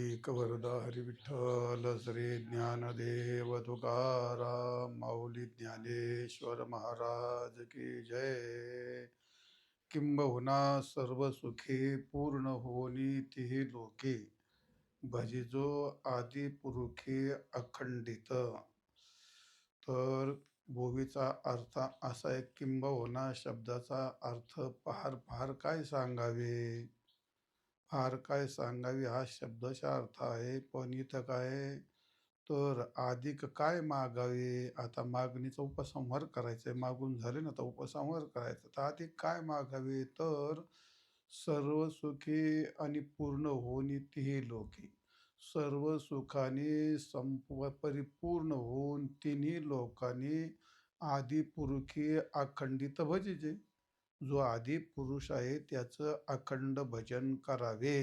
एक वरदा हरी विठ्ठल श्री ज्ञानदेव तुकाराम माऊली ज्ञानेश्वर महाराज की जय. किंबहुना सर्व सुखे पूर्ण होनी तिही लोके भजिजो आदि पुरुखे अखंडित. तर भोवीचा अर्थ असा आहे. किंबहुना शब्दाचा अर्थ फार फार काय सांगावे, फार काय सांगावे हा शब्दाचा अर्थ आहे. पण इथं काय आहे, तर अधिक काय मागावे. आता मागणीचा उपसंहार करायचा आहे, मागून झाले ना तर उपसंहार करायचा. तर अधिक काय मागावे, तर सर्व सुखी आणि पूर्ण होनी तिही लोकी. सर्व सुखाने परिपूर्ण होऊन तिन्ही लोकांनी आदिपुरुषी अखंडित भजिजे. जो आदी पुरुष आहे त्याचं अखंड भजन करावे,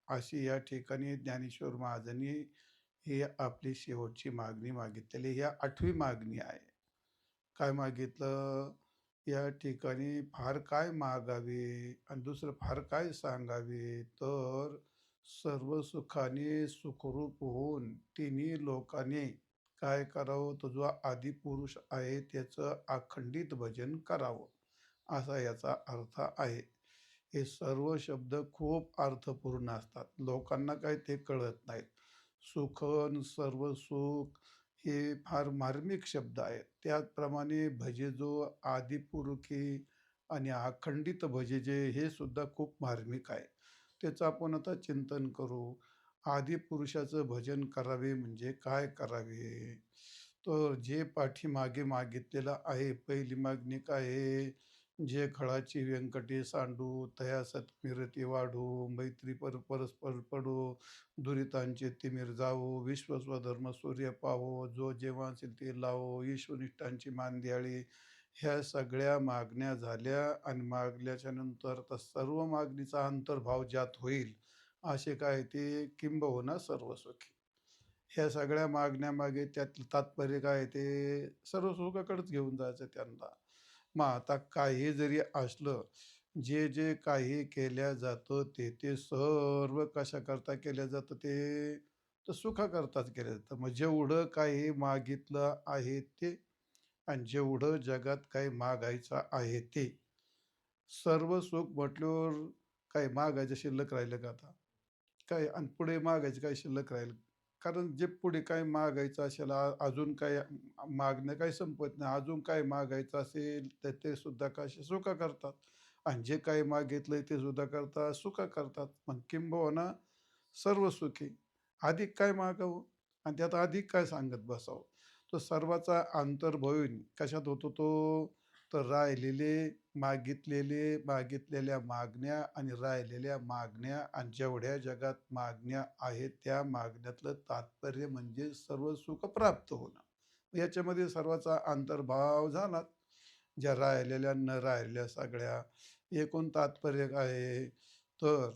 अशी या ठिकाणी ज्ञानेश्वर महाराजांनी ही आपली शेवटची मागणी मागितलेली. ह्या 8वी मागणी आहे. काय मागितलं या ठिकाणी, फार काय मागावे आणि दुसरं फार काय सांगावे, तर सर्व सुखाने सुखरूप होऊन तिन्ही लोकांनी काय करावं, तो जो आदिपुरुष आहे त्याचं अखंडित भजन करावं, असा याचा अर्थ आहे. हे सर्व शब्द खूप अर्थपूर्ण असतात, लोकांना काय ते कळत नाहीत. सुख सर्व सुख हे फार मार्मिक शब्द आहेत. त्याचप्रमाणे भजेजो आदिपुरुषी आणि अखंडित भजेजे हे सुद्धा खूप मार्मिक आहे. त्याचं आपण आता चिंतन करू. आदिपुरुषाचं भजन करावे म्हणजे काय करावे, तर जे पाठीमागे मागितलेलं आहे. पहिली मागणी काय आहे, जे खळाची व्यंकटे सांडू तया सत्मिरती वाढू, मैत्री परस्पर पडो, दुरितांचे तिमिर जावो, विश्व स्वधर्म सूर्य पाहो, जो जेव्हा असेल ते लावो, ईश्वनिष्ठांची मानद्याळी. ह्या सगळ्या मागण्या झाल्या आणि मागल्याच्या नंतर तर सर्व मागणीचा अंतर्भाव ज्यात होईल असे काय ते किंबहुना सर्व सुखी. ह्या सगळ्या मागण्यामागे त्यातलं तात्पर्य काय ते सर्व सुखाकडेच घेऊन जायचं त्यांना. मग आता काही जरी असलं, जे जे काही केल्या जातं ते ते सर्व कशाकरता केलं जातं, ते तर सुखाकरताच केलं जातं. मग जेवढं काही मागितलं आहे ते आणि जेवढं जगात काही मागायचं आहे ते सर्व सुख म्हटल्यावर काही मागायचं शिल्लक राहिलं का आता? काय आणि पुढे मागायचं काय शिल्लक राहील? कारण जे पुढे काय मागायचं असेल, अजून काय मागणं काही संपत नाही. अजून काय मागायचं असेल तर ते सुद्धा कसे सुखा करतात आणि जे काही मागितलंय ते सुद्धा करतात, सुखा करतात. मग किंबहुना सर्व सुखी. अधिक काय मागावं आणि त्यात अधिक काय सांगत बसावं? तो सर्वाचा अंतर्भव कशात होतो तो, तर मागितलेल्या मागण्या आणि राहिलेल्या मागण्या आणि जेवढ्या जगात मागण्या आहेत त्या मागण्यातलं तात्पर्य म्हणजे सर्व सुख प्राप्त होणं. याच्यामध्ये सर्वाचा अंतर्भाव झाला. ज्या राहिलेल्या न राहिलेल्या सगळ्या, एकूण तात्पर्य काय आहे, तर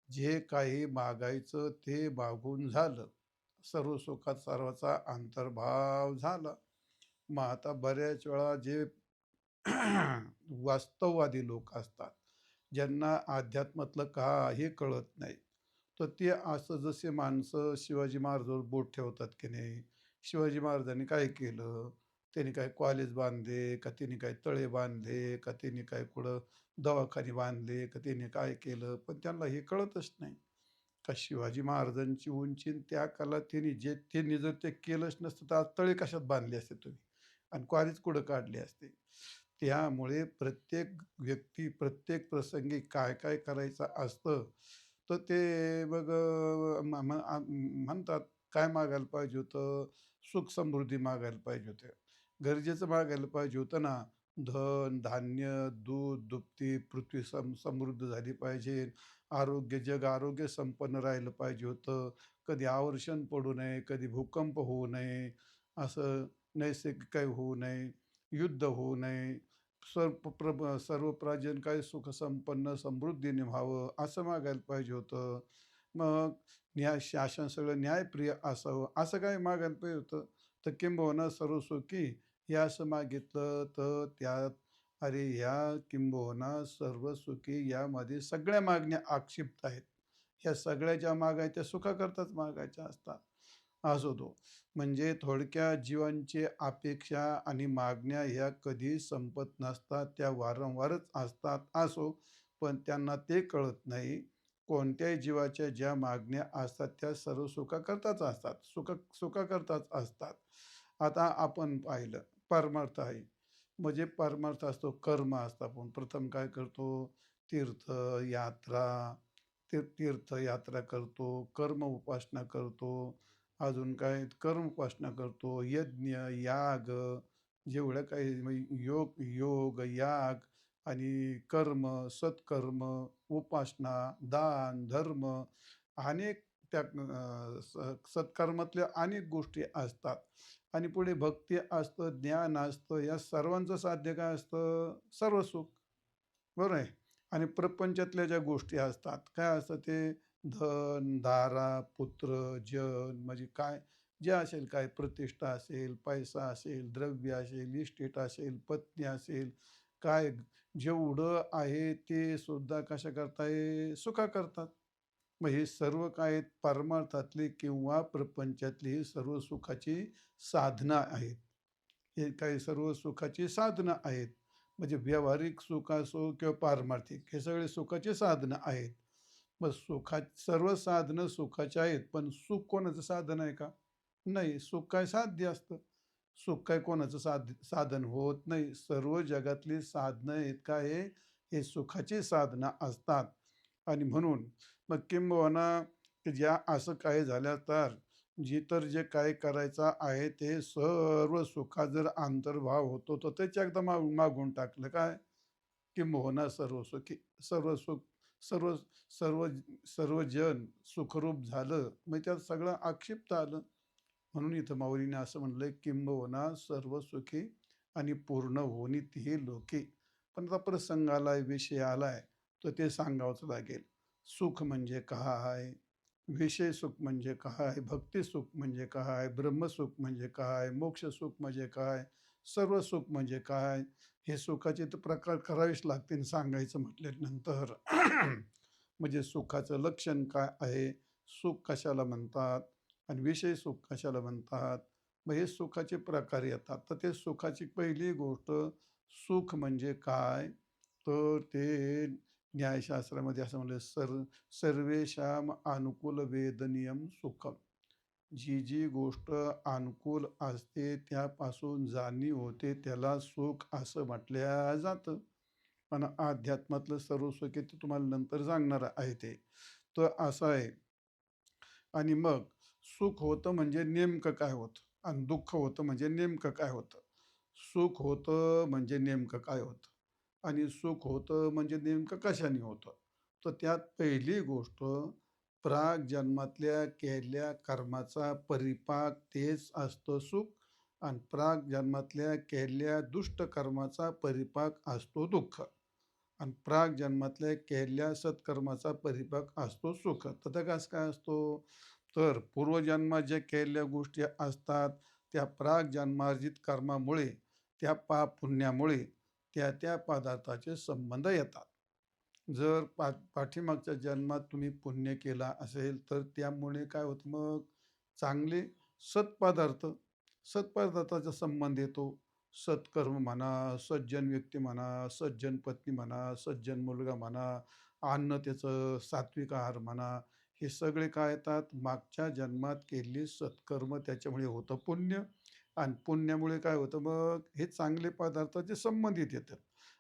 जे काही मागायचं ते मागून झालं. सर्व सुखात सर्वाचा अंतर्भाव झाला. मग आता बऱ्याच वेळा जे वास्तववादी लोक असतात, ज्यांना अध्यात्मातलं काही कळत नाही, तर ते असं जसे माणसं शिवाजी महाराजांवर बोट ठेवतात की नाही, शिवाजी महाराजांनी काय केलं, त्यांनी काय कॉलेज बांधले का, त्यांनी काय तळे बांधले का, त्यांनी काय कुठं दवाखाने बांधले का, त्यांनी काय केलं, पण त्यांना हे कळतच नाही. का शिवाजी महाराजांची उंची आणि त्या काळात त्यांनी जर ते केलंच नसतं तर आज तळे कशात बांधले असते तुम्ही आणि कॉलेज कुठं काढले असते. त्यामुळे प्रत्येक व्यक्ती प्रत्येक प्रसंगी काय काय करायचं असतं, तर ते मग म्हणतात काय मागायला पाहिजे होतं, सुख समृद्धी मागायला पाहिजे होतं, गरजेचं मागायला पाहिजे होतं ना. धन धान्य दूध दुभती पृथ्वी समृद्ध झाली पाहिजे, आरोग्य संपन्न राहिलं पाहिजे होतं, कधी आवर्षण पडू नये, कधी भूकंप होऊ नये, असं नैसर्गिक काही होऊ नये, युद्ध होऊ नये, सर्व प्राजन काय सुखसंपन्न समृद्धीने व्हावं असं मागायला पाहिजे होतं. मग शासन सगळं न्यायप्रिय असावं असं काय मागायला पाहिजे होतं. तर किंबहुना सर्व सुखी हे असं मागितलं तर त्यात, अरे ह्या किंबहुना सर्व सुखी यामध्ये सगळ्या मागण्या आक्षिप्त आहेत. ह्या सगळ्या ज्या मागायच्या सुखाकरताच मागायच्या असतात. असो तो. म्हणजे थोडक्यात जीवांची अपेक्षा आणि मागण्या ह्या कधी संपत नसतात. त्या वारंवारच असतात. असो, पण त्यांना ते कळत नाही. कोणत्याही जीवाच्या ज्या मागण्या असतात त्या सर्व सुखाकरताच असतात. सुखाकरताच असतात. आता आपण पाहिलं परमार्थ आहे. म्हणजे परमार्थ असतो, कर्म असतं. आपण प्रथम काय करतो? तीर्थ, यात्रा, तीर्थयात्रा करतो, कर्म उपासना करतो. अजून काय कर्म उपासना करतो, यज्ञ, याग, जेवढं काही म्हणजे योग योग, याग आणि कर्म, सत्कर्म, उपासना, दान, धर्म, अनेक त्या सत्कर्मातल्या अनेक गोष्टी असतात. आणि पुढे भक्ती असतं, ज्ञान असतं. या सर्वांचं साध्य काय असतं? सर्व सुख. बरोबर आहे. आणि प्रपंचातल्या ज्या गोष्टी असतात, काय असतं ते? धन, दारा, पुत्र, जन म्हणजे काय जे असेल, काय प्रतिष्ठा असेल, पैसा असेल, द्रव्य असेल, इस्टेट असेल, पत्नी असेल, काय जेवढं आहे ते सुद्धा कशा करताय? सुखा करतात. मग हे सर्व काय आहेत? परमार्थातली किंवा प्रपंचातली ही सर्व सुखाची साधना आहेत. हे काही सर्व सुखाची साधनं आहेत. म्हणजे व्यावहारिक सुख असो किंवा पारमार्थिक, हे सगळे सुखाची साधनं आहेत. मग सर्व साधनं सुखाची आहेत, पण सुख कोणाचं साधन आहे का? नाही. सुख काय साध्य असतं. सुख काय कोणाचं साधन होत नाही. सर्व जगातली साधनं आहेत काय हे सुखाची साधनं असतात. आणि म्हणून मग किंबहुना ज्या असं काही झालं तर जे काय करायचं आहे ते सर्व सुखात जर अंतर्भाव होतो तर त्याच्या एकदा मागून टाकलं काय? किंबहुना सर्व सुखी, सर्व सुख, सर्व सर्व सर्व जन सुखरूप झालं, मग त्यात सगळं आक्षिप्त आलं. म्हणून इथं माऊलीने असं म्हणलंय, किंबहुना सर्व सुखी आणि पूर्ण होणी तीही लोकी. पण आता प्रसंग आलाय, विषय आलाय, तर ते सांगावंच लागेल. सुख म्हणजे काय? विषय सुख म्हणजे काय? भक्ती सुख म्हणजे काय? ब्रह्मसुख म्हणजे काय? मोक्ष सुख म्हणजे काय? सर्व सुख म्हणजे काय? हे सुखाचे तर प्रकार करावेच लागतील सांगायचं म्हटल्यानंतर. म्हणजे सुखाचं लक्षण काय आहे? सुख कशाला म्हणतात? आणि विषय सुख कशाला म्हणतात? मग हे सुखाचे प्रकार येतात. तर ते सुखाची पहिली गोष्ट, सुख म्हणजे काय? तर ते न्यायशास्त्रामध्ये असं म्हणलं, सर्वेषां अनुकूल वेदनियम सुखम. जी जी गोष्ट अनुकूल असते त्यापासून जाणीव होते त्याला सुख असं म्हटल्या जातं. आणि अध्यात्मातलं सर्व सुख आहे ते तुम्हाला नंतर सांगणार आहे ते. तर असं आहे. आणि मग सुख होतं म्हणजे नेमकं काय होतं? आणि दुःख होतं म्हणजे नेमकं काय होतं? सुख होतं म्हणजे नेमकं काय होतं? आणि सुख होतं म्हणजे नेमकं कशाने होतं? तर त्यात पहिली गोष्ट, जन्मातल्या केलेल्या कर्माचा परिपाक तेच असतं सुख. आणि जन्मातल्या केलेल्या दुष्ट कर्माचा परिपाक असतो दुःख. आणि जन्मातल्या केलेल्या सत्कर्माचा परिपाक असतो सुख. तर त्या कसं काय असतो? तर पूर्वजन्मात ज्या केलेल्या गोष्टी असतात त्या जन्मार्जित कर्मामुळे, त्या पाप पुण्यामुळे त्या पदार्थाचे संबंध येतात. जर पाठीमागच्या जन्मात तुम्ही पुण्य केला असेल तर त्यामुळे काय होतं? मग चांगले सत्पदार्थ, सत्पदार्थाचा संबंध येतो. सत्कर्म म्हणा, सज्जन व्यक्ती म्हणा, सज्जन पत्नी म्हणा, सज्जन मुलगा म्हणा, अन्न त्याचं सात्विक आहार म्हणा, हे सगळे काय येतात? मागच्या जन्मात केलेली सत्कर्म त्याच्यामुळे होतं पुण्य. आणि पुण्यामुळे काय होतं? मग हे चांगले पदार्थाचे संबंधित येतात.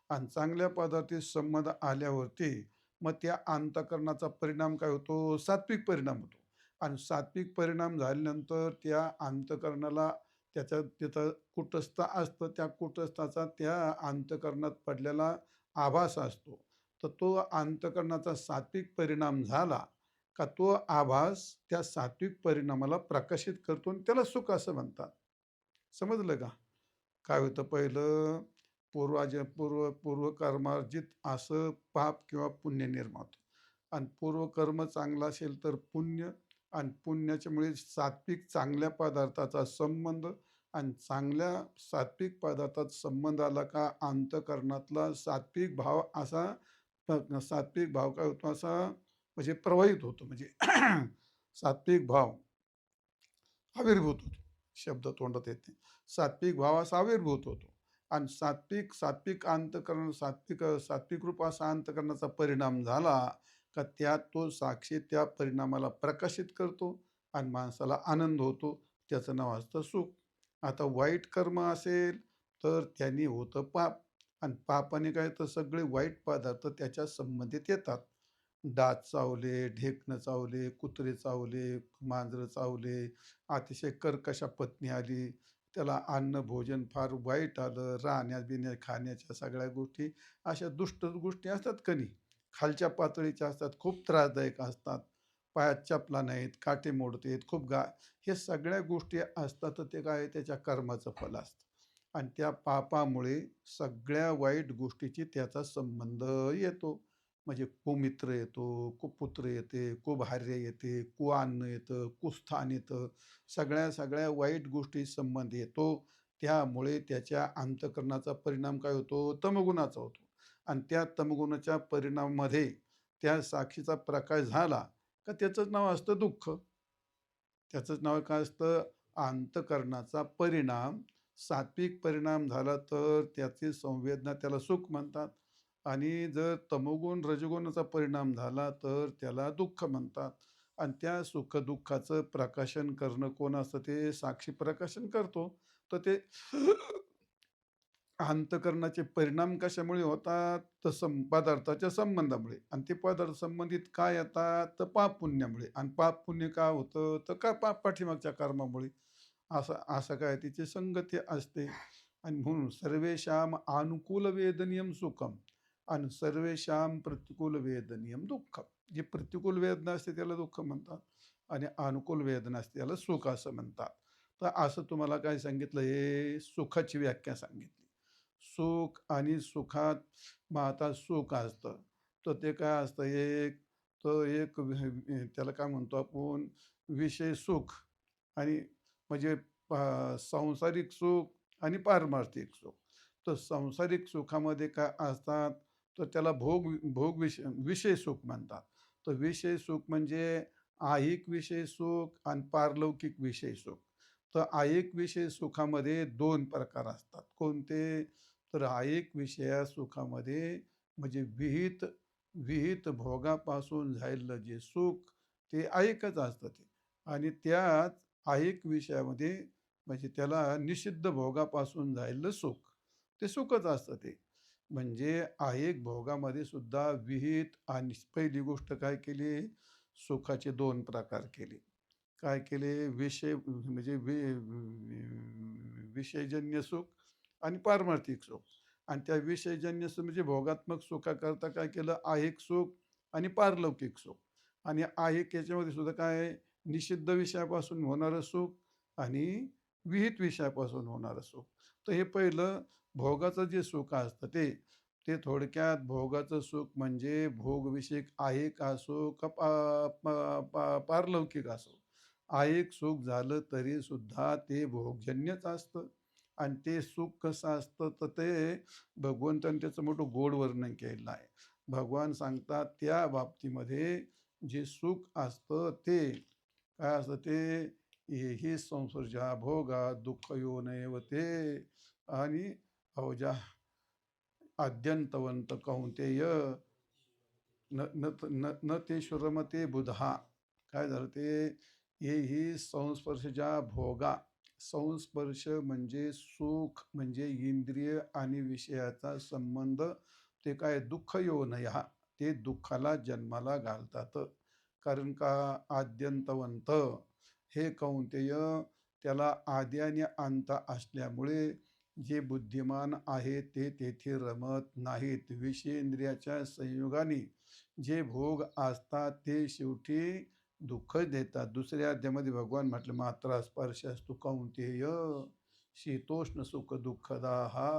आणि चांगल्या पदार्थी संबंध आल्यावरती मग त्या अंतःकरणाचा परिणाम काय होतो? सात्विक परिणाम होतो. आणि सात्विक परिणाम झाल्यानंतर त्या अंतःकरणाला तिथं कुटस्थ असतं. त्या कुटस्थाचा त्या अंतःकरणात पडलेला आभास असतो. तर तो अंतःकरणाचा सात्विक परिणाम झाला का तो आभास त्या सात्विक परिणामाला प्रकाशित करतो आणि त्याला सुख असं म्हणतात. समजलं का? काय होतं पहिलं? पूर्वकर्मार्जित असं पाप किंवा पुण्य निर्माण होतं. आणि पूर्वकर्म चांगलं असेल तर पुण्य. आणि पुण्याच्यामुळे सात्विक चांगल्या पदार्थाचा संबंध. आणि चांगल्या सात्विक पदार्थात संबंध आला का अंतःकरणातला सात्विक भाव काय होतो? असा म्हणजे प्रवाहित होतो, म्हणजे सात्विक भाव आविर्भूत होतो. शब्द तोंडात येत नाही. सात्विक भाव असा आविर्भूत होतो आणि सात्विक सात्विक अंतःकरण सात्विक रूप असा अंतःकरणाचा परिणाम झाला का त्यात तो साक्षी त्या परिणामाला प्रकाशित करतो आणि माणसाला आनंद होतो. त्याचं नाव असतं सुख. आता वाईट कर्म असेल तर त्यांनी होतं पाप आणि पापाने काय तर सगळे वाईट पदार्थ त्याच्या संबंधित येतात. डास चावले, ढेकणं चावले, कुत्रे चावले, मांजरं चावले, अतिशय कर्कश पत्नी आली, त्याला अन्न भोजन फार वाईट आलं, राहण्या-बिण्या, खाण्याच्या सगळ्या गोष्टी अशा दुष्ट गोष्टी असतात का नाही, खालच्या पातळीच्या असतात, खूप त्रासदायक असतात. पायात चपला नाहीत, काटे मोडतेत, खूप हे सगळ्या गोष्टी असतात, तर ते काय आहे, त्याच्या कर्माचं फल असतं आणि त्या पापामुळे सगळ्या वाईट गोष्टीची त्याचा संबंध येतो. म्हणजे कुमित्र येतो, कुपुत्र येते, कुभार्य येते, कुअन्न येतं, कुस्थान येतं, सगळ्या वाईट गोष्टी संबंध येतो. त्यामुळे त्याच्या अंतःकरणाचा परिणाम काय होतो? तमगुणाचा होतो आणि त्या तमगुणाच्या परिणामामध्ये त्या साक्षीचा प्रकाश झाला का त्याचंच नाव असतं दुःख. त्याचंच नाव काय असतं? अंतःकरणाचा परिणाम. सात्विक परिणाम झाला तर त्याची संवेदना, त्याला सुख म्हणतात आणि जर तमोगुण रजोगुणाचा परिणाम झाला तर त्याला दुःख म्हणतात आणि त्या सुख-दुःखाचं प्रकाशन करणं कोण असतं? ते साक्षी प्रकाशन करतो. तर ते अंतःकरणाचे परिणाम कशामुळे होतात? तर पदार्थाच्या संबंधामुळे आणि ते पदार्थ संबंधित काय येतात? तर पाप-पुण्यामुळे आणि पाप-पुण्य का होतं? तर का पाठीमागच्या कर्मामुळे. असं असं काय तिची संगती असते आणि म्हणून सर्वेषां अनुकूल वेदनियम सुखम आणि सर्वेषां प्रतिकूल वेदनियम दुःखम. जी प्रतिकूल वेदना असते त्याला दुःख म्हणतात आणि अनुकूल वेदना असते त्याला सुख असं म्हणतात. तर असं तुम्हाला काय सांगितलं? हे सुखाची व्याख्या सांगितली. सुख आणि सुखात मग आता सुख असतं तर ते काय असतं? एक त्याला काय म्हणतो आपण? विषय सुख आणि म्हणजे सांसारिक सुख आणि पारमार्थिक सुख. तर सांसारिक सुखामध्ये काय असतात? तर त्याला भोग विषय सुख म्हणतात. तर विषय सुख म्हणजे ऐहिक विषय सुख आणि पारलौकिक विषय सुख. तर ऐहिक विषय सुखामध्ये 2 प्रकार असतात. कोणते? तर ऐहिक विषया सुखामध्ये म्हणजे विहित विहित भोगापासून झालेलं जे सुख ते ऐहिकच असतं ते आणि त्यात ऐहिक विषयामध्ये म्हणजे त्याला निषिद्ध भोगापासून झालेलं सुख, ते सुखच असतं ते. म्हणजे ऐहिक भोगामध्ये सुद्धा विहित आणि पहिली गोष्ट काय केली? सुखाचे 2 प्रकार केले. काय केले? विषय म्हणजे विषयजन्य सुख आणि पारमार्थिक सुख आणि त्या विषयजन्य सुख म्हणजे भोगात्मक सुखाकरता काय केलं? ऐहिक सुख आणि पारलौकिक सुख आणि ऐहिक याच्यामध्ये सुद्धा काय आहे? निषिद्ध विषयापासून होणारं सुख आणि विहित विषयापासून होणारं सुख. तर हे पहिलं भोगाचं जे सुख असतं ते ते थोडक्यात भोगाचं सुख म्हणजे भोगविषयक ऐहिक असो का पारलौकिक असो. ऐहिक सुख झालं तरी सुद्धा ते भोगजन्यच असतं आणि ते सुख कसं असतं? तर ते भगवंताने त्याचं मोठं गोड वर्णन केलेलं आहे. भगवान सांगतात त्या बाबतीमध्ये जे सुख असतं ते काय असतं? ते ही संसर्जा भोगा दुःख येऊ नये व ते आणि अवजा आद्यंतवंत कौंतेय न न न न ते शुरमते बुधा. काय झालं ते? हे ही संस्पर्शजा भोगा. संस्पर्श म्हणजे सुख म्हणजे इंद्रिय आणि विषयाचा संबंध. ते काय दुःख येऊ नये हा, ते दुःखाला जन्माला घालतात. कारण का? आद्यंतवंत हे कौंतेय, त्याला आदी आणि अंत असल्यामुळे जे बुद्धिमान आहे ते तेथे रमत नाहीत. विषयेंद्रियाच्या संयोगाने जे भोग असतात ते शेवटी दुःख देतात. दुसऱ्या अध्यायामध्ये भगवान म्हटलं मात्रा स्पर्शस्तु कौंतेय शीतोष्ण सुख दुःखदा हा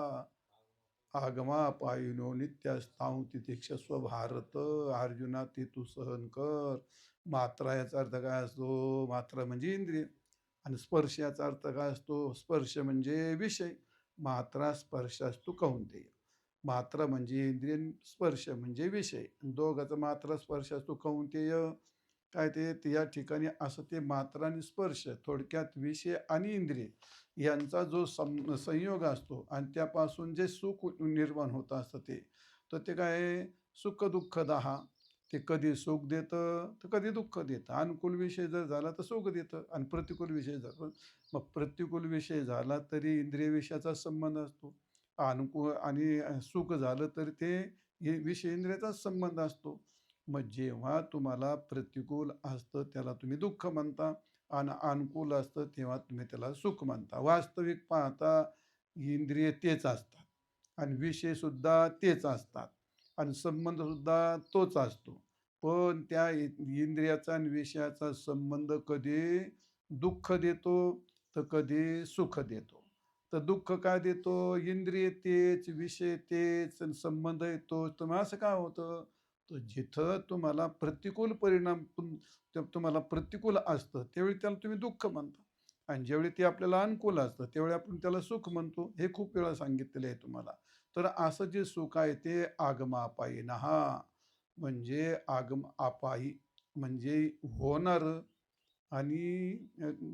आगमापायिनो नित्यास्ताहु तितिक्षस्व भारत. अर्जुना ते तू सहन कर. मात्रा याचा अर्थ काय असतो? मात्रा म्हणजे इंद्रिय आणि स्पर्श याचा अर्थ काय असतो? स्पर्श म्हणजे विषय. मात्रा स्पर्श असतो कौंतेय. मात्रा म्हणजे इंद्रिय, स्पर्श म्हणजे विषय. दोघाचा मात्रा स्पर्श असतो. कौंतेय काय ते या ठिकाणी असं ते मात्रा आणि स्पर्श, थोडक्यात विषय आणि इंद्रिय यांचा जो संयोग असतो आणि त्यापासून जे सुख निर्माण होत असतं ते, तर ते काय आहे, सुख दुःख दहा. ते कधी सुख देतं तर कधी दुःख देतं. अनुकूल विषय जर झाला तर सुख देतं आणि प्रतिकूल विषय झाला, मग प्रतिकूल विषय झाला तरी इंद्रिय विषयाचा संबंध असतो. अनुकूल आणि सुख झालं तर ते विषय इंद्रियाचाच संबंध असतो. मग जेव्हा तुम्हाला प्रतिकूल असतं त्याला तुम्ही दुःख म्हणता आणि अनुकूल असतं तेव्हा तुम्ही त्याला सुख म्हणता. वास्तविक पाहता इंद्रिय तेच असतात आणि विषय सुद्धा तेच असतात आणि संबंध सुद्धा तोच असतो. पण त्या इंद्रियाचा आणि विषयाचा संबंध कधी दुःख देतो तर कधी सुख देतो. तर दुःख काय देतो? इंद्रिय तेच, विषय तेच आणि संबंध तोच. तर मग असं काय होतं? तर जिथं तुम्हाला प्रतिकूल परिणाम तुम्हाला प्रतिकूल असतं त्यावेळी त्याला तुम्ही दुःख म्हणता आणि ज्यावेळी ते आपल्याला अनुकूल असतं त्यावेळी आपण त्याला सुख म्हणतो. हे खूप वेळा सांगितलेलं आहे तुम्हाला. तर असं जे सुख आहे ते आगमापायीनः, म्हणजे आगम अपायी म्हणजे होणारं आणि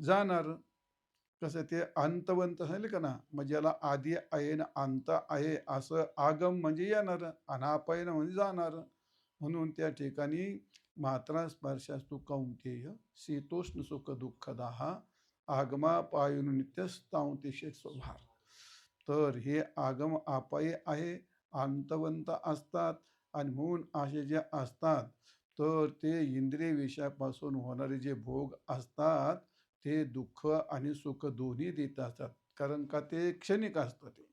जाणारं. कसं ते अंतवंत सांगितलं का ना, म्हणजे याला आदी आहे ना अंत आहे, असं आगम म्हणजे येणारं आणि अपायन म्हणजे जाणारं. म्हणून त्या ठिकाणी मात्रा स्पर्शास्तु कौंतेय शीतोष्ण सुख दुःखदाहा आगमापायून नित्यस्तावतिशे स्वभाव. तर हे आगम अपायी आहे, अंतवंत असतात आणि म्हणून असे जे असतात तर ते इंद्रिय विषयापासून होणारे जे भोग असतात ते दुःख आणि सुख दोन्ही देत असतात. कारण का ते क्षणिक असतं ते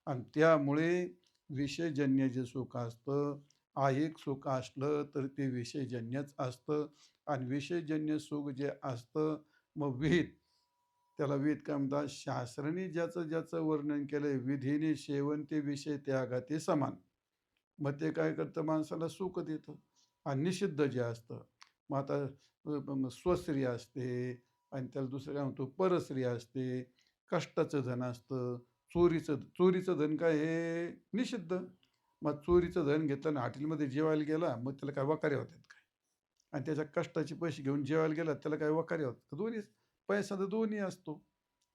आणि त्यामुळे विषयजन्य जे सुख असतं, ऐहिक सुख असलं तर ते विषयजन्यच असतं आणि विषयजन्य सुख जे असतं मग विहित, त्याला विहित काय म्हणतात? शास्त्राने ज्याचं ज्याचं वर्णन केलंय, विधीने सेवन ते विषय त्यागाते समान. मग ते काय करतं? माणसाला सुख देतं आणि निषिद्ध जे असतं, मग आता स्वस्त्री असते आणि त्याला दुसरं काय म्हणतो परस्त्री असते, कष्टाचं धन असतं, चोरीचं चोरीचं धन काय हे निषिद्ध. मग चोरीचं धन घेतलं आणि हॉटेलमध्ये जेवायला गेला मग त्याला काय वकारे होतात काय? आणि त्याच्या कष्टाचे पैसे घेऊन जेवायला गेला त्याला काय वकारे होतात? दोन्ही. पैसा तर दोन्ही असतो,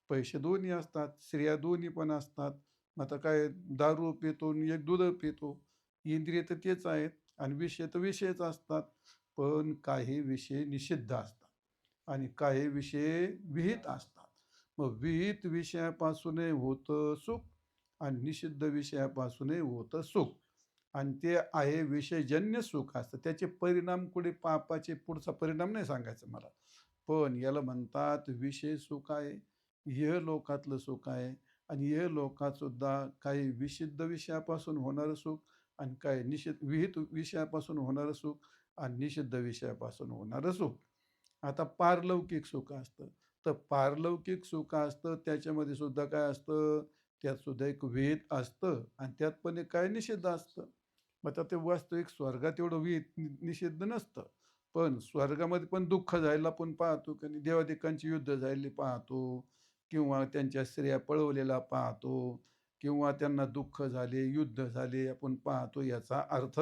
पैसे दोन्ही असतात, स्त्रिया दोन्ही पण असतात. मग आता काय दारू पितो आणि एक दूध पितो. इंद्रिय तर तेच आहेत आणि विषय तर विषयच असतात. पण काही विषय निषिद्ध असतात आणि काही विषय विहित असतात. मग विहित विषयापासूनही होतं सुख आणि निषिद्ध विषयापासूनही होतं सुख आणि ते आहे विषयजन्य सुख असतं. त्याचे परिणाम कुठे पापाचे पुढचा परिणाम नाही सांगायचा मला. पण याला म्हणतात विषय सुख आहे, इहलोकातलं सुख आहे आणि इहलोकात सुद्धा काही विषिद्ध विषयापासून होणारं सुख आणि काही विहित विषयापासून होणारं सुख आणि निषिद्ध विषयापासून होणारं सुख. आता पारलौकिक सुख असतं. तर पारलौकिक सुख असतं त्याच्यामध्ये सुद्धा काय असतं? त्यात सुद्धा एक विहित असतं आणि त्यात पण एक काय निषिद्ध असतं. मग आता ते वास्तविक स्वर्गात एवढं विहित निषिद्ध नसतं. पण स्वर्गामध्ये पण दुःख जायला आपण पाहतो की देवादिकांची युद्ध झालेली पाहतो किंवा त्यांच्या स्त्रिया पळवलेला पाहतो किंवा त्यांना दुःख झाले, युद्ध झाले आपण पाहतो. याचा अर्थ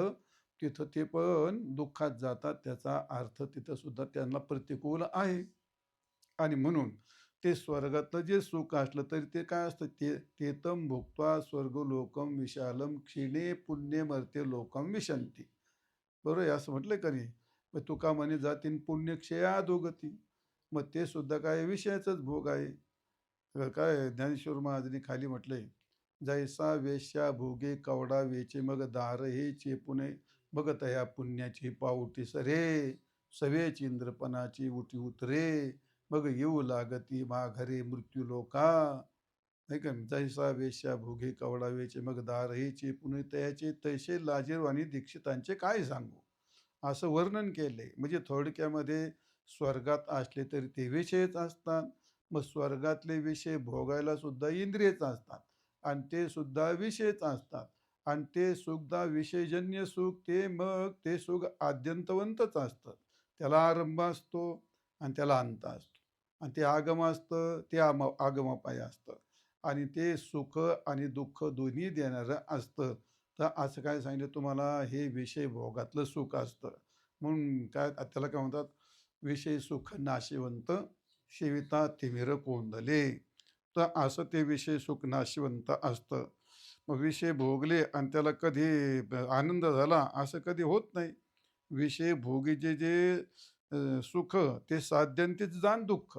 तिथं ते पण दुःखात जातात. त्याचा अर्थ तिथं सुद्धा त्यांना प्रतिकूल आहे आणि म्हणून ते स्वर्गातलं जे सुख असलं तरी ते काय असतं? ते तेतम भुक्त्वा स्वर्गलोकम विशालम क्षीणे पुण्ये मर्त्य लोकम विशंती. बरोबर आहे असं म्हटलंय का नाही? मग तुका म्हणे जातीन पुण्यक्षया अधोगती. मग ते सुद्धा काय विषयाचाच भोग आहे. तर काय ज्ञानेश्वर महाराजांनी खाली म्हटलंय, जैसा वेश्या भोगे कवडा वेचे मग दार हे चेपुणे मग तया पुण्याची पाऊटी सरे सवेची इंद्रपणाची उठी उतरे मग येऊ लागती माघरे मृत्यू लोका. नाही का? जैसा वेश्या भोगे कवडा वेचे मग दार हे चेपुणे तयाचे तैसे लाजीरवाणी दीक्षितांचे काय सांगू, असं वर्णन केलंय. म्हणजे थोडक्यामध्ये स्वर्गात असले तरी ते विषयच असतात. मग स्वर्गातले विषय भोगायला सुद्धा इंद्रियच असतात आणि ते सुद्धा विषयच असतात आणि ते सुद्धा विषयजन्य सुख, ते मग ते सुख आद्यंतवंतच असतं. त्याला आरंभ असतो आणि त्याला अंत असतो आणि ते आगम असतं ते आगमपाय असतं आणि ते सुख आणि दुःख दोन्ही देणारं असतं. तर असं काय सांगितलं तुम्हाला, हे विषय भोगातलं सुख असतं. म्हणून काय त्याला काय म्हणतात, विषय सुख नाशिवंत, सेविता तिमिर कोंदले. तर असं ते विषय सुख नाशिवंत असतं. मग विषय भोगले आणि त्याला कधी आनंद झाला असं कधी होत नाही. विषय भोगीचे जे सुख ते साध्यंतीच जाण दुःख.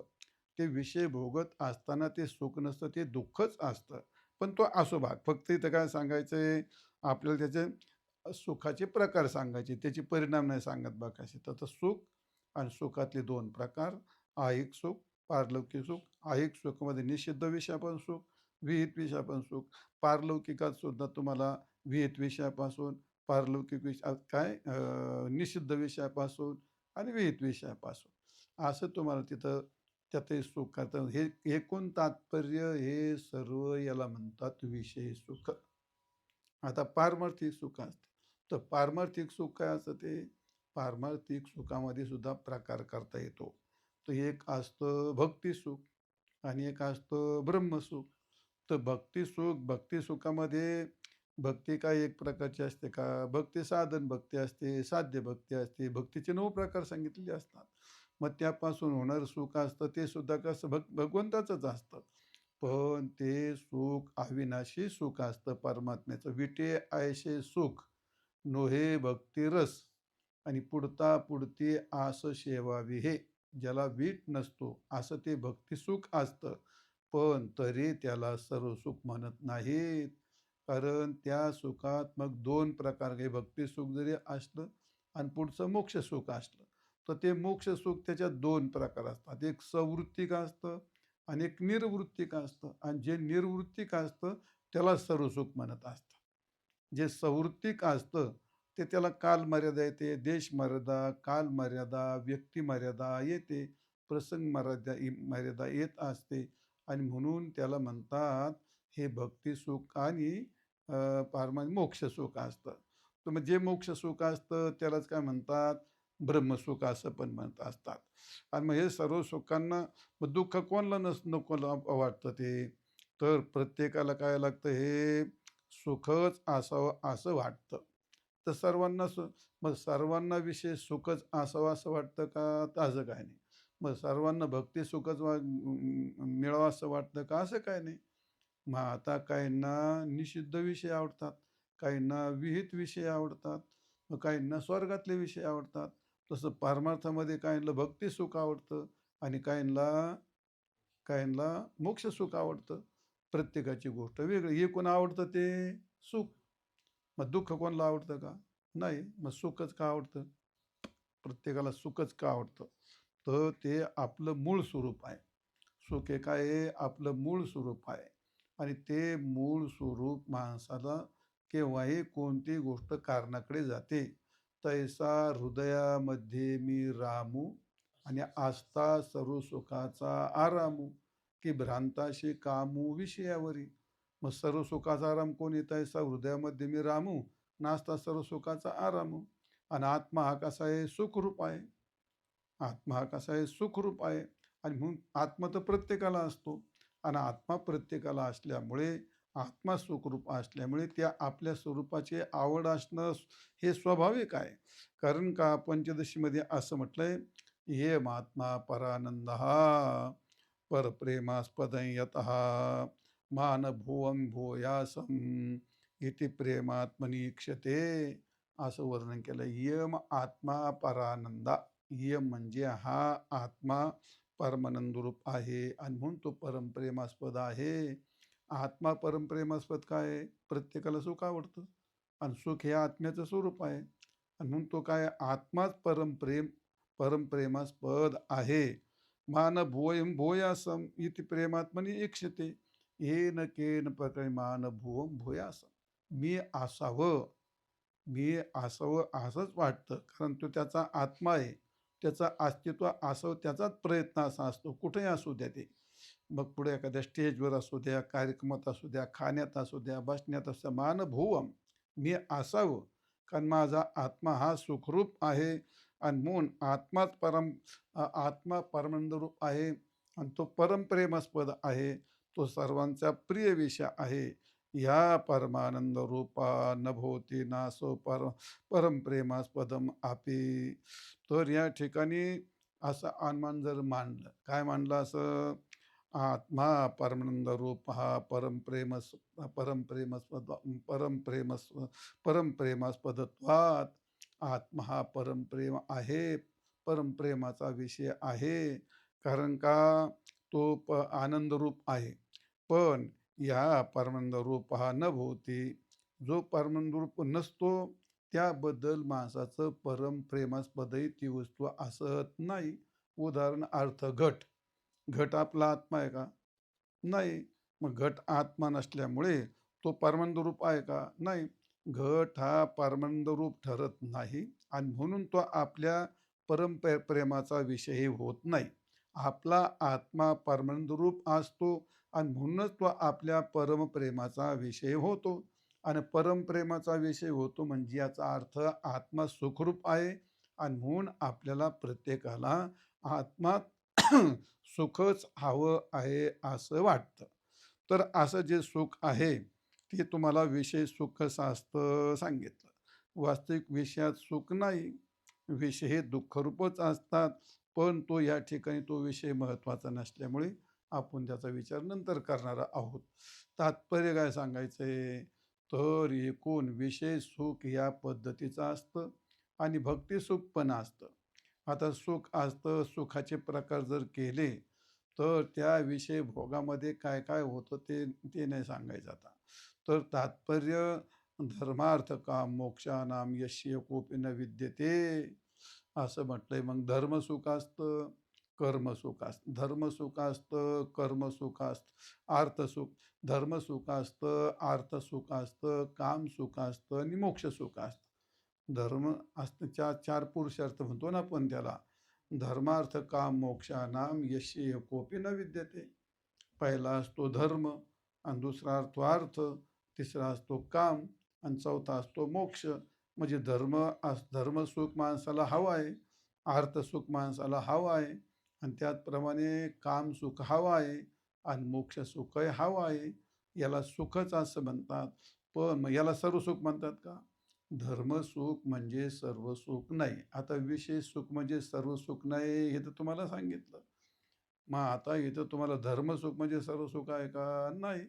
ते विषय भोगत असताना ते सुख नसतं, ते दुःखच असतं. पण तो असो भाग. फक्त इथं काय सांगायचंय आपल्याला, त्याचे सुखाचे प्रकार सांगायचे, त्याचे परिणाम नाही सांगत बा कसे. तर सुख आणि सुखातले दोन प्रकार, ऐहिक सुख, पारलौकिक सुख. ऐहिक सुखामध्ये निषिद्ध विषयापासून सुख, विहित विषयापासून सुख. पारलौकिकात सुद्धा तुम्हाला विहित विषयापासून, पारलौकिक काय निषिद्ध विषयापासून आणि विहित विषयापासून असं तुम्हाला तिथं त्यातही सुख करतात. हे एकूण तात्पर्य हे सर्व याला म्हणतात विषय सुख. आता पारमार्थिक सुख असतं. तर पारमार्थिक सुख काय असतं, ते पारमार्थिक सुखामध्ये सुद्धा प्रकार करता येतो. तर एक असतं भक्ती सुख आणि एक असतं ब्रह्मसुख. तर भक्ती सुखामध्ये भक्ती काय एक प्रकारची असते का, भक्ती साधन भक्ती असते, साध्य भक्ती असते. भक्तीचे 9 प्रकार सांगितलेले असतात. मग त्यापासून होणारं सुख असतं ते सुद्धा कसं भगवंताचंच असतं. पण ते सुख अविनाशी सुख असतं परमात्म्याचं. विटे ऐसे सुख नोहे भक्ती रस, आणि पुढता पुढती आस शेवावी हे. ज्याला वीट नसतो असं ते भक्तिसुख असतं. पण तरी त्याला सर्व सुख म्हणत नाहीत. कारण त्या सुखात मग 2 प्रकार, काही भक्तिसुख जरी असलं आणि पुढचं मोक्षसुख असलं, तर ते मोक्षसुख त्याच्यात 2 प्रकार असतात. एक सवृत्तिक असतं आणि एक निर्वृत्तिक असतं. आणि जे निर्वृत्तिक असतं त्याला सर्व सुख म्हणत असतं. जे सवृत्तिक असतं ते त्याला कालमर्यादा येते, देशमर्यादा, कालमर्यादा, व्यक्तिमर्यादा येते, प्रसंग मर्यादा येत असते. आणि म्हणून त्याला म्हणतात हे भक्तिसुख आणि मोक्षसुख असतं. तर मग जे मोक्षसुख असतं त्यालाच काय म्हणतात, ब्रह्मसुख असं पण म्हणत असतात. आणि मग हे सर्व सुखांना मग दुःख कोणाला नको वाटतं ते, तर प्रत्येकाला काय लागतं, हे सुखच असावं असं वाटतं. तर मग सर्वांना विषय सुखच असावं असं वाटतं का, तर असं काय नाही. मग सर्वांना भक्ती सुखच मिळावं असं वाटतं का, असं काय नाही. मग आता काहींना निषिद्ध विषय आवडतात, काहींना विहित विषय आवडतात, मग काहींना स्वर्गातले विषय आवडतात. तसं परमार्थामध्ये काहींना भक्ती सुख आवडतं आणि काहींना काहींना मोक्षसुख आवडतं. प्रत्येकाची गोष्ट वेगळी. एकूण आवडतं ते सुख. मग दुःख कोणाला आवडतं का? नाही. मग सुखच का आवडतं? प्रत्येकाला सुखच का आवडतं? तर ते आपलं मूळ स्वरूप आहे. सुख हे काय आहे? आपलं मूळ स्वरूप आहे. आणि ते मूळ स्वरूप माणसाला केव्हाही कोणती गोष्ट कारणाकडे जाते. तैसा हृदयामध्ये मी रामू आणि आस्था सर्व सुखाचा आरामू, की भ्रांताशी कामू विषयावरी. मग सर्व सुखाचा आराम कोण येत आहे? हृदयामध्ये मी रामू, नाचता सर्व सुखाचा आरामू. आणि आत्मा हा कसा आहे? सुखरूप आहे. आत्मा हा कसा आहे? सुखरूप आहे. आणि म्हणून आत्मा तर प्रत्येकाला असतो. आणि आत्मा प्रत्येकाला असल्यामुळे, आत्मा सुखरूप असल्यामुळे त्या आपल्या स्वरूपाची आवड असणं हे स्वाभाविक आहे. कारण का पंचदशीमध्ये असं म्हटलंय, ये महात्मा परानंद परप्रेमास्पद यत मानभुवं भूयासम इति प्रेमात्मनी क्षते, असं वर्णन केलं. यम आत्मा परानंदा. यम म्हणजे हा आत्मा परमानंद रूप आहे आणि म्हणून तो परमप्रेमास्पद आहे. आत्मा परमप्रेमास्पद काय आहे? प्रत्येकाला सुख आवडतं आणि सुख हे आत्म्याचं स्वरूप आहे. आणि म्हणून तो काय, आत्माच परमप्रेमास्पद आहे. मान भूयं भूयासम इति प्रेमात्मनी इक्षते, येन केन प्रकारे मान भुवं भूयासम. मी असावं, मी असावं असंच वाटतं, कारण तो त्याचा आत्मा आहे. त्याचं अस्तित्व असावं त्याचाच प्रयत्न असा असतो, कुठेही असू द्या ते. मग पुढे एखाद्या स्टेजवर असू द्या, कार्यक्रमात असू द्या, खाण्यात असू द्या, बसण्यात असू द्या, मानभुवम, मी असावं. कारण माझा आत्मा हा सुखरूप आहे. आणि म्हणून आत्मा परमानंद रूप आहे आणि तो परमप्रेमास्पद आहे. तो सर्वांचा प्रिय विषय आहे. या परमानंद रूपा नभोती नासो परमप्रेमास्पदम आपी. तर या ठिकाणी असं अनुमान जर मांडलं, काय मांडलं असं? आत्मा परमानंद रूप हा परमप्रेमास्पद परमप्रेमस परमप्रेमास्पदत्वात. आत्मा हा परमप्रेम आहे, परमप्रेमाचा विषय आहे. कारण का तो आनंद रूप आहे. पण या परमानंद रूप हा न भोवती, जो परमानंद रूप नसतो त्याबद्दल माणसाचं परमप्रेमास्पदही ती वस्तू असत नाही. उदाहरणार्थ घट. घट आपला आत्मा आहे का? नाही. मग घट आत्मा नसल्यामुळे तो परमानंद रूप आहे का? नाही. घट हा परमानंद रूप ठरत नाही आणि म्हणून तो आपल्या प्रेमाचा विषयही होत नाही. आपला आत्मा परमानंद रूप असतो आणि म्हणूनच तो आपल्या परमप्रेमाचा विषय होतो. आणि परमप्रेमाचा विषय होतो म्हणजे याचा अर्थ आत्मा सुखरूप आहे आणि म्हणून आपल्याला प्रत्येकाला आत्मा सुखच हवं आहे असं वाटतं. तर असं जे सुख आहे ते तुम्हाला विषय सुख असतं सांगितलं. वास्तविक विषयात सुख नाही. विषय हे दुःखरूपच असतात. पण तो या ठिकाणी तो विषय महत्त्वाचा नसल्यामुळे आपण त्याचा विचार नंतर करणार आहोत. तात्पर्य काय सांगायचं आहे? तर एकूण विषय सुख या पद्धतीचं असतं आणि भक्तिसुख पण असतं. आता सुख असतं, सुखाचे प्रकार जर केले तर त्या विषय भोगामध्ये काय काय होतं ते ते नाही सांगायचं आता. तर तात्पर्य धर्मार्थ काम मोक्षानाम यस्य कोपी न विद्यते असं म्हटलंय. मग धर्मसुख असतं, कर्मसुख असतं. धर्मसुख असतं, कर्मसुख असतं, अर्थसुख. धर्मसुख असतं, अर्थसुख असतं, कामसुख असतं आणि मोक्षसुख असतं. धर्म असतं चार चार पुरुषार्थ म्हणतो ना आपण त्याला. धर्मार्थ काम मोक्षानाम यस्य एकोपी न विद्यते. पहिला असतो धर्म आणि दुसरा असतो अर्थ, तिसरा असतो काम आणि चौथा असतो मोक्ष. म्हणजे धर्मसुख माणसाला हवं आहे, अर्थसुख माणसाला हवं आहे आणि त्याचप्रमाणे कामसुख हवं आहे आणि मोक्षसुखही हवं आहे. याला सुखच असं म्हणतात. पण मग याला सर्व सुख म्हणतात का? धर्मसुख म्हणजे सर्व सुख नाही. आता विशेष सुख म्हणजे सर्व सुख नाही हे तर तुम्हाला सांगितलं. मग आता इथं तुम्हाला धर्मसुख म्हणजे सर्व सुख आहे का? नाही.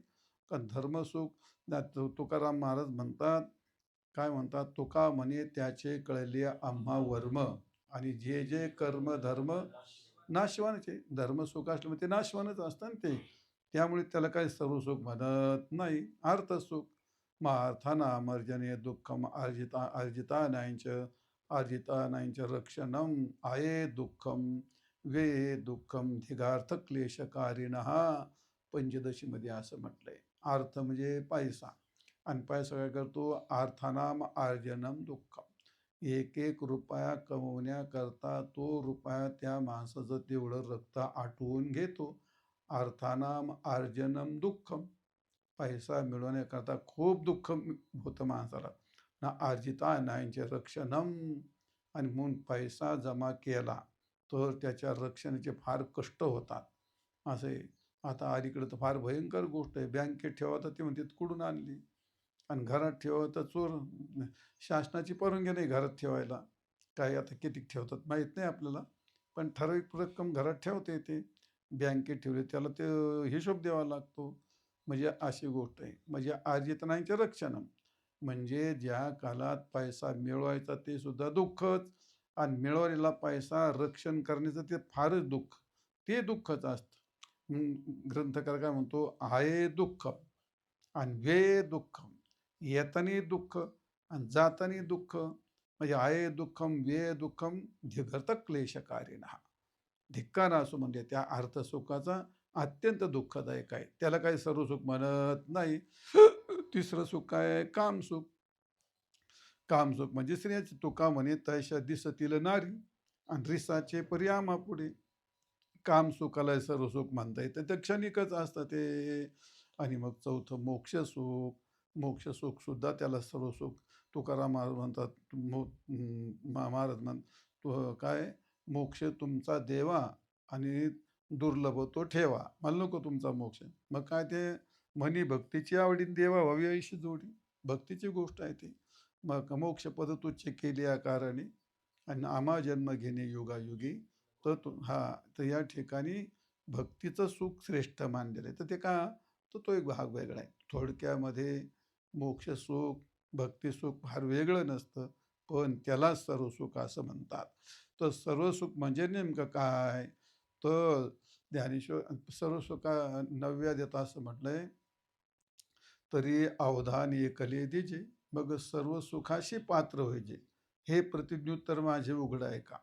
कारण धर्मसुख तुकाराम महाराज म्हणतात, काय म्हणतात? तुका म्हणे त्याचे कळले आम्हा वर्म आणि जे जे कर्म धर्म नाशवानचे. धर्मसुख असलं म्हणजे ते नाशवानच असतं ना ते. त्यामुळे त्याला काही सर्व सुख म्हणत नाही. अर्थसुख. मग अर्थानामर्जने दुःखम अर्जिता नाहींच रक्षणम आहे दुःखम वे दुःखम धिगार्थ क्लेशकारिणः. पंचदशीमध्ये असं म्हटलंय. अर्थ म्हणजे पैसा आणि पैसा काय करतो? अर्थानाम अर्जनम दुःखम. एक एक रुपया कमवण्याकरता तो रुपया त्या माणसाचं तेवढं रक्त आटवून घेतो. अर्थानाम अर्जनम दुःखम. पैसा मिळवण्याकरता खूप दुःख होतं माणसाला ना. अर्जिता नाहींचे रक्षणम. आणि म्हणून पैसा जमा केला तर त्याच्या रक्षणाचे फार कष्ट होतात. असे आता अलीकडे तर फार भयंकर गोष्ट आहे. बँकेत ठेवा तर ते म्हणतात कुठून आणली आणि घरात ठेवा तर चोर. शासनाची परवानगी नाही घरात ठेवायला. काय आता किती ठेवतात माहीत नाही आपल्याला. पण ठराविक रक्कम घरात ठेवता येते. बँकेत ठेवले त्याला ते हिशोब द्यावा लागतो. म्हणजे अशी गोष्ट आहे. म्हणजे अर्जित नाहीचे रक्षण. म्हणजे ज्या कालात पैसा मिळवायचा ते सुद्धा दुःखच आणि मिळवलेला पैसा रक्षण करण्याचं ते फारच दुःख. ते दुःखच असतं. ग्रंथकार काय म्हणतो? आहे दुःख आणि वे दुःख. येतानी दुःख आणि जातानी दुःख. म्हणजे आहे दुःखम वे दुःखम धिगर्थ क्लेशकारिणः. धिक्कार असो म्हणजे त्या अर्थसुखाचा अत्यंत दुःखदायक आहे. त्याला काही सर्व सुख म्हणत नाही. तिसरं सुख काय आहे? कामसुख. कामसुख म्हणजे स्त्रियाची तुका म्हणे तैशा दिसतील नारी आणि रिसाचे पर्यामा पुढे. कामसुखाला सर्व सुख म्हणता येतं. ते क्षणिकच असतं ते. आणि मग चौथं मोक्षसुख. मोक्षसुख सुद्धा त्याला सर्व सुख. तुकाराम महाराज म्हणतात महाराज काय मोक्ष तुमचा देवा आणि दुर्लभ तो ठेवा. मला नको तुमचा मोक्ष. मग काय ते म्हणी भक्तीची आवडीन देवा व्हावी ऐशी जोडी. भक्तीची गोष्ट आहे ती. मग मोक्ष पद तुच्छ केली या कारणे आणि आम्हा जन्म घेणे योगायोगी. तर तर या ठिकाणी भक्तीचं सुख श्रेष्ठ मानलेलं आहे. तर ते का? तर तो एक भाग वेगळा आहे. थोडक्यामध्ये मोक्ष सुख, भक्ती सुख फार वेगळं नसतं, पण त्याला सर्व सुख असं म्हणतात. तर सर्व सुख म्हणजे नेमकं काय? तर ज्ञानेश्वर सर्व सुखा 9व्यात असं म्हटलंय, तरी अवधान एकले दिजे, मग सर्व सुखाशी पात्र होईजे. हे प्रतिज्ञोत्तर माझे उघड आहे का.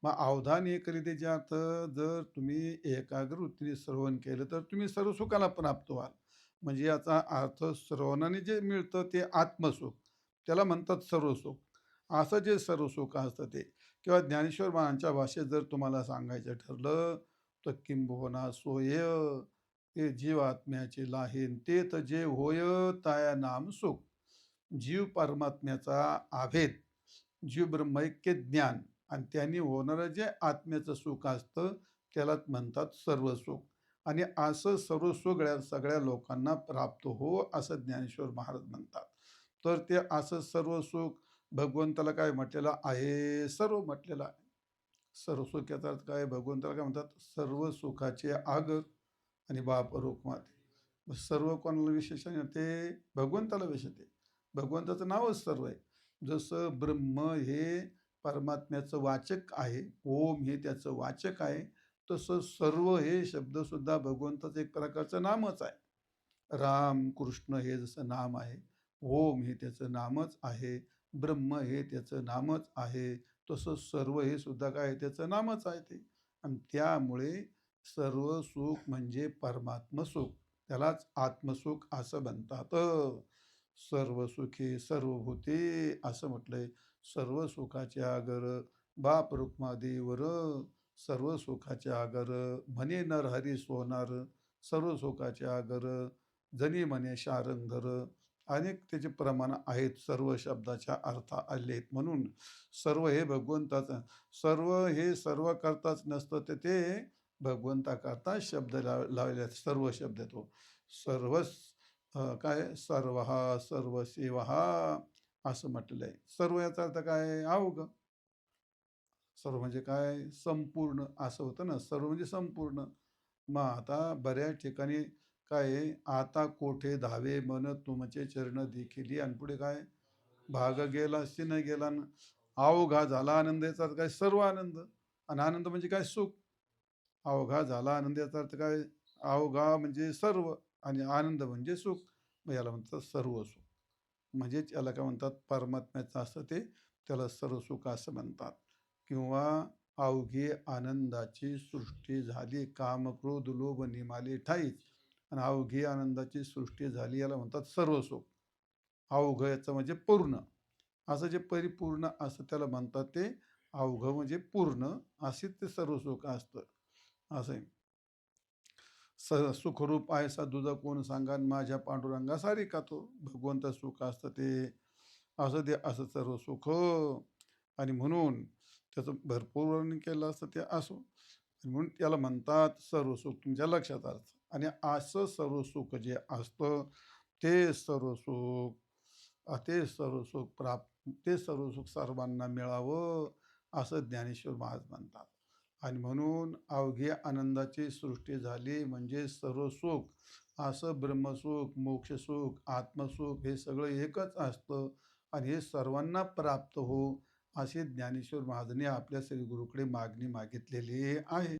मग अवधान एकले दिजे अर्थ, जर तुम्ही एकाग्र वृत्तीने श्रवण केलं तर तुम्ही सर्व सुखाला प्राप्त व्हाल. म्हणजे याचा अर्थ श्रवणाने जे मिळतं ते आत्मसुख, त्याला म्हणतात सर्व सुख. असं जे सर्व सुख असतं ते, किंवा ज्ञानेश्वर महाराजांच्या भाषेत जर तुम्हाला सांगायचं ठरलं, तर किंबहुना सोय ते जीवात्म्याचे लाहेन ते तर जे होय ताया नाम सुख. जीव परमात्म्याचा आभेद, जीव ब्रह्मैक्य ज्ञान आणि त्यांनी होणारं जे आत्म्याचं सुख असतं त्यालाच म्हणतात सर्व सुख. आणि असं सर्व सुख सगळ्या लोकांना प्राप्त हो असं ज्ञानेश्वर महाराज म्हणतात. तर ते असं सर्व सुख भगवंताला काय म्हटलेलं आहे? सर्व म्हटलेलं आहे. सर्व सुख याचा अर्थ काय? भगवंताला काय म्हणतात? सर्व सुखाचे आगर आणि बाप रूपमध्ये. सर्व कोणाला विशेषण येते? भगवंताला विशेष आहे. भगवंताचं नावच सर्व आहे. जसं ब्रह्म हे परमात्म्याचं वाचक आहे, ओम हे त्याचं वाचक आहे, तसं सर्व हे शब्दसुद्धा भगवंताचं एक प्रकारचं नामच आहे. राम कृष्ण हे जसं नाम आहे, ओम हे त्याचं नामच आहे, ब्रह्म हे त्याचं नामच आहे, तसं सर्व हे सुद्धा काय त्याचं नामच आहे ते. आणि त्यामुळे सर्व सुख म्हणजे परमात्म सुख, त्यालाच आत्मसुख असं म्हणतात. सर्व सुखे सर्वभूते असं म्हटलंय. सर्व सुखाचे आगर बाप रुक्मादेवर, सर्व सुखाचे आगर म्हणे नर हरी सोनार, सर्व सुखाचे आगर जनी म्हणे शारंगधर. अनेक त्याचे प्रमाण आहेत, सर्व शब्दाच्या अर्थ आले आहेत. म्हणून सर्व हे भगवंताचं, सर्व हे सर्व करताच नसतं, ते भगवंताकरता शब्द लावले आहेत. सर्व शब्द तो सर्व काय सर्व हा सर्व सेवा हा असं म्हटलेलं आहे. सर्व याचा अर्थ काय? अवघ. सर्व म्हणजे काय? संपूर्ण असं होतं ना, सर्व म्हणजे संपूर्ण. मग आता बऱ्याच ठिकाणी काय आहे, आता कोठे धावे मन तुमचे चरण देखील, आणि पुढे काय? भाग गेला सिन गेला न, अवघा झाला आनंद, याचा अर्थ काय? सर्व आनंद. आणि आनंद म्हणजे काय? सुख. अवघा झाला आनंद याचा अर्थ काय? अवघा म्हणजे सर्व आणि आनंद म्हणजे सुख. मग याला म्हणतात सर्व सुख. म्हणजेच याला काय म्हणतात? परमात्म्याचं असतं ते, त्याला सर्व सुख असं म्हणतात. किंवा अवघे आनंदाची सृष्टी झाली, काम क्रोध लोभ निमाले ठाईच. आणि अवघी आनंदाची सृष्टी झाली याला म्हणतात सर्व सुख. अवघ याचं म्हणजे पूर्ण. असं जे परिपूर्ण असं त्याला म्हणतात ते अवघ म्हणजे पूर्ण. असेच ते सर्व सुख असतं. असं आहे. सुखरूप आहे सा दुजा कोण सांगा, माझ्या पांडुरंगा सारी का तो. भगवंत सुख असतं ते, असं ते असं सर्व सुख. आणि म्हणून त्याचं भरपूर वर्णन केलं असतं ते असो. आणि म्हणून त्याला म्हणतात सर्व सुख. तुमच्या लक्षात अर्थ. आणि असं सर्व सुख जे असतं ते सर्व सुख, ते सर्व सुख ते सर्व सुख सर्वांना मिळावं असं ज्ञानेश्वर महाराज म्हणतात. आणि म्हणून अवघे आनंदाची सृष्टी झाली म्हणजे सर्व सुख. असं ब्रह्मसुख, मोक्षसुख, आत्मसुख हे सगळं एकच असतं. आणि हे सर्वांना प्राप्त हो अशी ज्ञानेश्वर महाराजांनी आपल्या श्री गुरुकडे मागणी मागितलेली आहे.